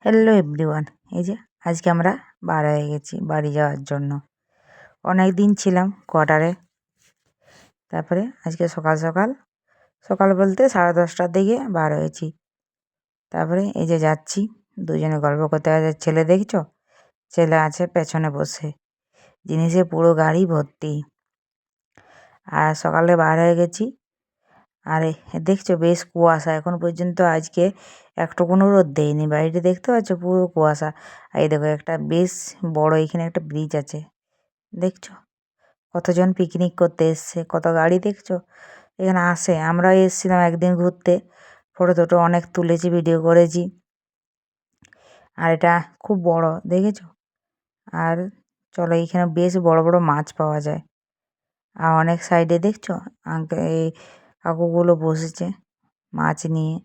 Hello everyone, এই যে আজকে আমরা বার হয়ে গেছি বাড়ি যাওয়ার জন্য। অনেক দিন ছিলাম কোয়ার্টারে, তারপরে আজকে সকাল সকাল সকাল বলতে 10:30টার দিকে বার হয়েছি। তারপরে এই যে যাচ্ছি, দুজনে গল্প করতে আছে। ছেলে দেখছো, ছেলে আছে পেছনে বসে, জিনিসে পুরো গাড়ি ভর্তি। আর সকালে বার হয়ে গেছি। আর দেখছো বেশ কুয়াশা, এখন পর্যন্ত আজকে একটুকুনো রোদ দেয়নি। বাড়িটা দেখতে পাচ্ছ পুরো কুয়াশা। এই দেখো একটা বেশ বড় এখানে একটা ব্রিজ আছে, দেখছো কতজন পিকনিক করতে এসছে, কত গাড়ি দেখছো এখানে আসে। আমরাও এসেছিলাম একদিন ঘুরতে, ফটো টটো অনেক তুলেছি, ভিডিও করেছি। আর এটা খুব বড়, দেখেছো। আর চলো, এইখানে বেশ বড় বড় মাছ পাওয়া যায়। আর অনেক সাইডে দেখছো এই কাকুগুলো বসেছে মাছ নিয়ে।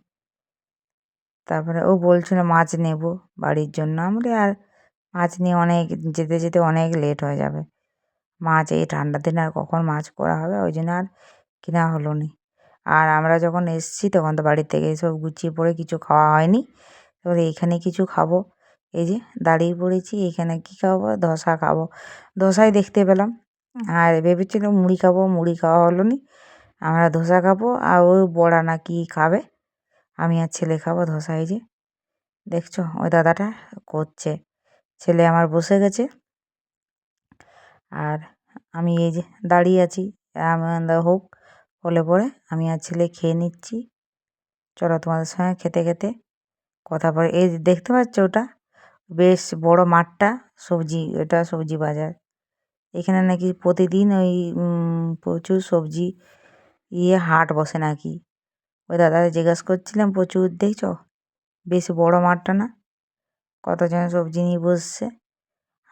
তারপরে ও বলছিল মাছ নেব বাড়ির জন্য। আমরা আর মাছ নিয়ে অনেক যেতে যেতে অনেক লেট হয়ে যাবে। মাছ এই ঠান্ডার দিনে আর কখন মাছ করা হবে, ওই জন্য আর কেনা হলো না। আর আমরা যখন এসেছি তখন তো বাড়ির থেকে সব গুছিয়ে পড়ে কিছু খাওয়া হয়নি। এবারে এইখানে কিছু খাবো, এই যে দাঁড়িয়ে পড়েছি। এখানে কী খাবো, ধোসা খাবো। ধোসাই দেখতে পেলাম, আর ভেবেছিলাম মুড়ি খাবো, মুড়ি খাওয়া হলো না। আমরা ধোসা খাবো, আর ওই বড়া না কি খাবে। আমি আর ছেলে খাবো ধোসা। এই যে দেখছো ওই দাদাটা করছে, ছেলে আমার বসে গেছে আর আমি এই যে দাঁড়িয়ে আছি। হোক হলে পরে আমি আর ছেলে খেয়ে নিচ্ছি। চলো তোমাদের সঙ্গে খেতে খেতে কথা বলে। এই যে দেখতে পাচ্ছ ওটা বেশ বড় মাঠটা, সবজি, এটা সবজি বাজার। এখানে নাকি প্রতিদিন ওই প্রচুর সবজি হাট বসে নাকি। ওই দাদাকে জিজ্ঞাসা করছিলাম, প্রচুর দেখছো বেশ বড় মাঠটা না, কতজন সবজি নিয়ে বসছে।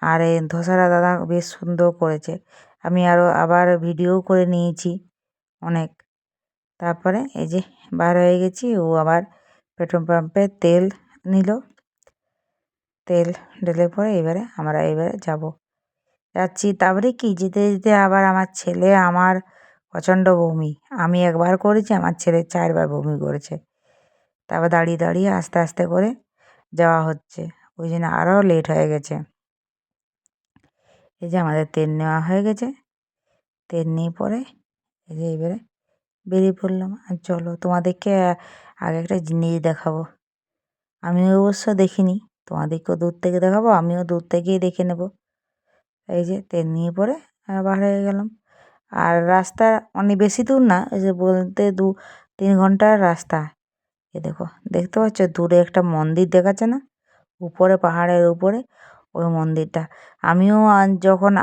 আর এই ধোসাটা দাদা বেশ সুন্দর করেছে। আমি আবার ভিডিও করে নিয়েছি অনেক। তারপরে এই যে বার হয়ে গেছি, ও আবার পেট্রোল পাম্পে তেল নিল। তেল ঢেলে পরে আমরা যাচ্ছি। তারপরে কি যেতে যেতে আবার আমার ছেলে আমার প্রচণ্ড বমি। আমি একবার করেছি, আমার ছেলে 4বার বমি করেছে। তারপর দাঁড়িয়ে দাঁড়িয়ে আস্তে আস্তে করে যাওয়া হচ্ছে, ওই জন্য আরও লেট হয়ে গেছে। এই যে আমাদের তেল নেওয়া হয়ে গেছে, তেল নিয়ে পরে এই যে বেরিয়ে পড়লাম। আর চলো তোমাদেরকে আগে একটা জিনিস দেখাবো। আমি অবশ্য দেখিনি, তোমাদেরকেও দূর থেকে দেখাবো, আমিও দূর থেকেই দেখে নেব। এই যে তেল নিয়ে পরে বার হয়ে গেলাম। আর রাস্তা অনেক বেশি দূর না, এই যে বলতে 2-3 ঘন্টার রাস্তা। দেখো দেখতে পাচ্ছ দূরে একটা মন্দির দেখাচ্ছে না, উপরে পাহাড়ের উপরে ওই মন্দিরটা। আমিও যখন